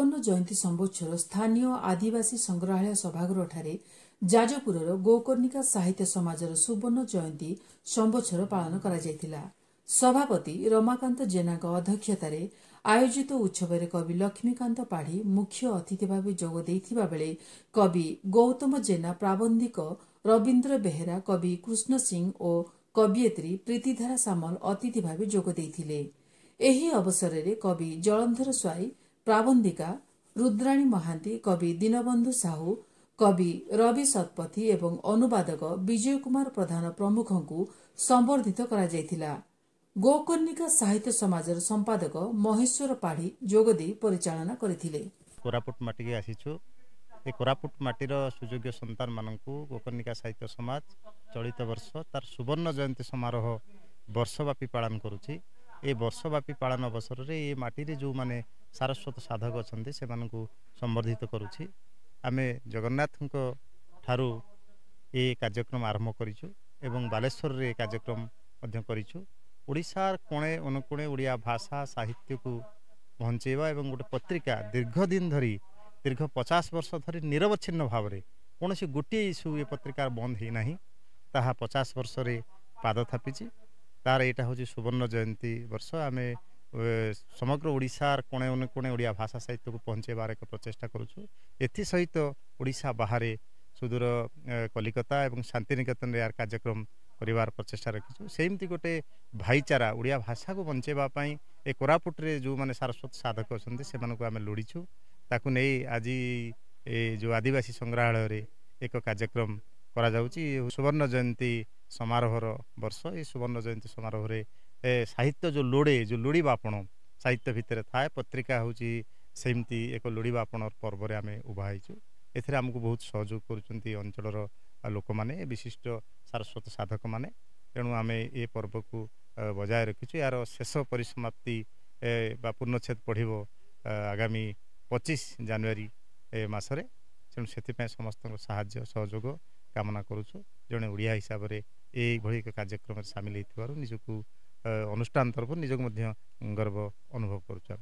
ସୁବର୍ଣ୍ଣ ଜୟନ୍ତୀ ସମ୍ବତ୍ସର ସ୍ଥାନୀୟ ଆଦିବାସୀ ସଂଗ୍ରହାଳୟ ସଭାଗୃହଠାରେ ଯାଜପୁରର ଗୋକର୍ଣ୍ଣିକା ସାହିତ୍ୟ ସମାଜର ସୁବର୍ଣ୍ଣ ଜୟନ୍ତୀ ସମ୍ବତ୍ସର ପାଳନ କରାଯାଇଥିଲା। ସଭାପତି ରମାକାନ୍ତ ଜେନାଙ୍କ ଅଧ୍ୟକ୍ଷତାରେ ଆୟୋଜିତ ଉତ୍ସବରେ କବି ଲକ୍ଷ୍ମୀକାନ୍ତ ପାଢ଼ୀ ମୁଖ୍ୟ ଅତିଥି ଭାବେ ଯୋଗ ଦେଇଥିବା ବେଳେ କବି ଗୌତମ ଜେନା, ପ୍ରାବନ୍ଧିକ ରବୀନ୍ଦ୍ର ବେହେରା, କବି କୃଷ୍ଣ ସିଂ ଓ କବିୟତ୍ରୀ ପ୍ରୀତିଧାରା ସାମଲ ଅତିଥି ଭାବେ ଯୋଗ ଦେଇଥିଲେ। ଏହି ଅବସରରେ କବି ଜଳନ୍ଧର ସ୍ୱାଇଁ, ପ୍ରାବନ୍ଧିକା ରୁଦ୍ରାଣୀ ମହାନ୍ତି, କବି ଦୀନବନ୍ଧୁ ସାହୁ, କବି ରବି ଶତପଥୀ ଏବଂ ଅନୁବାଦକ ବିଜୟ କୁମାର ପ୍ରଧାନ ପ୍ରମୁଖଙ୍କୁ ସମ୍ବର୍ଦ୍ଧିତ କରାଯାଇଥିଲା। ଗୋକର୍ଣ୍ଣିକା ସାହିତ୍ୟ ସମାଜର ସମ୍ପାଦକ ମହେଶ୍ୱର ପାଢ଼ୀ ଯୋଗଦେଇ ପରିଚାଳନା କରିଥିଲେ। କୋରାପୁଟ ମାଟିକି ଆସିଛୁ। ଏ କୋରାପୁଟ ମାଟିର ସୁଯୋଗ୍ୟ ସନ୍ତାନ ମାନଙ୍କୁ ଗୋକର୍ଣ୍ଣିକା ସାହିତ୍ୟ ସମାଜ ଚଳିତ ବର୍ଷ ତାର ସୁବର୍ଣ୍ଣ ଜୟନ୍ତୀ ସମାରୋହ ବର୍ଷବ୍ୟାପୀ ପାଳନ କରୁଛି। ଏ ବର୍ଷବ୍ୟାପୀ ପାଳନ ଅବସରରେ ଏ ମାଟିରେ ଯେଉଁମାନେ ସାରସ୍ୱତ ସାଧକ ଅଛନ୍ତି ସେମାନଙ୍କୁ ସମ୍ବର୍ଦ୍ଧିତ କରୁଛି। ଆମେ ଜଗନ୍ନାଥଙ୍କ ଠାରୁ ଏ କାର୍ଯ୍ୟକ୍ରମ ଆରମ୍ଭ କରିଛୁ ଏବଂ ବାଲେଶ୍ୱରରେ ଏ କାର୍ଯ୍ୟକ୍ରମ ମଧ୍ୟ କରିଛୁ। ଓଡ଼ିଶାର କୋଣେ ଅନୁକୋଣେ ଓଡ଼ିଆ ଭାଷା ସାହିତ୍ୟକୁ ପହଞ୍ଚାଇବା ଏବଂ ଗୋଟେ ପତ୍ରିକା ଦୀର୍ଘ ଦିନ ଧରି ଦୀର୍ଘ 50 ବର୍ଷ ଧରି ନିରବଚ୍ଛିନ୍ନ ଭାବରେ କୌଣସି ଗୋଟିଏ ଇସ୍ୟୁ ଏ ପତ୍ରିକାର ବନ୍ଦ ହୋଇନାହିଁ। ତାହା 50 ବର୍ଷରେ ପାଦ ଥାପିଛି। ତାର ଏଇଟା ହେଉଛି ସୁବର୍ଣ୍ଣ ଜୟନ୍ତୀ ବର୍ଷ। ଆମେ ସମଗ୍ର ଓଡ଼ିଶାର କୋଣେ ଅନୁକୋଣେ ଓଡ଼ିଆ ଭାଷା ସାହିତ୍ୟକୁ ପହଞ୍ଚାଇବାର ଏକ ପ୍ରଚେଷ୍ଟା କରୁଛୁ। ଏଥିସହିତ ଓଡ଼ିଶା ବାହାରେ ସୁଦୂର କଲିକତା ଏବଂ ଶାନ୍ତିନିକେତନରେ ଏହାର କାର୍ଯ୍ୟକ୍ରମ କରିବାର ପ୍ରଚେଷ୍ଟା ରଖିଛୁ। ସେମିତି ଗୋଟେ ଭାଇଚାରା ଓଡ଼ିଆ ଭାଷାକୁ ବଞ୍ଚାଇବା ପାଇଁ ଏ କୋରାପୁଟରେ ଯେଉଁମାନେ ସାରସ୍ୱତ ସାଧକ ଅଛନ୍ତି ସେମାନଙ୍କୁ ଆମେ ଲୋଡ଼ିଛୁ। ତାକୁ ନେଇ ଆଜି ଏ ଯେଉଁ ଆଦିବାସୀ ସଂଗ୍ରହାଳୟରେ ଏକ କାର୍ଯ୍ୟକ୍ରମ କରାଯାଉଛି। ସୁବର୍ଣ୍ଣ ଜୟନ୍ତୀ ସମାରୋହର ବର୍ଷ। ଏ ସୁବର୍ଣ୍ଣ ଜୟନ୍ତୀ ସମାରୋହରେ ସାହିତ୍ୟ ଯେଉଁ ଲୋଡ଼ିବାପଣ ସାହିତ୍ୟ ଭିତରେ ଥାଏ, ପତ୍ରିକା ହେଉଛି ସେମିତି ଏକ ଲୋଡ଼ିବାପଣ ପର୍ବରେ ଆମେ ଉଭା ହେଇଛୁ। ଏଥିରେ ଆମକୁ ବହୁତ ସହଯୋଗ କରୁଛନ୍ତି ଅଞ୍ଚଳର ଲୋକମାନେ, ବିଶିଷ୍ଟ ସାରସ୍ୱତ ସାଧକମାନେ। ତେଣୁ ଆମେ ଏ ପର୍ବକୁ ବଜାୟ ରଖିଛୁ। ଏହାର ଶେଷ ପରିସମାପ୍ତି ବା ପୂର୍ଣ୍ଣଚ୍ଛେଦ ପଡ଼ିବ ଆଗାମୀ 25 ଜାନୁଆରୀ ମାସରେ। ତେଣୁ ସେଥିପାଇଁ ସମସ୍ତଙ୍କ ସାହାଯ୍ୟ ସହଯୋଗ କାମନା କରୁଛୁ। ଜଣେ ଓଡ଼ିଆ ହିସାବରେ ଏଇଭଳି ଏକ କାର୍ଯ୍ୟକ୍ରମରେ ସାମିଲ ହୋଇଥିବାରୁ ନିଜକୁ ଅନୁଷ୍ଠାନ ତରଫରୁ ନିଜକୁ ମଧ୍ୟ ଗର୍ବ ଅନୁଭବ କରୁଛୁ।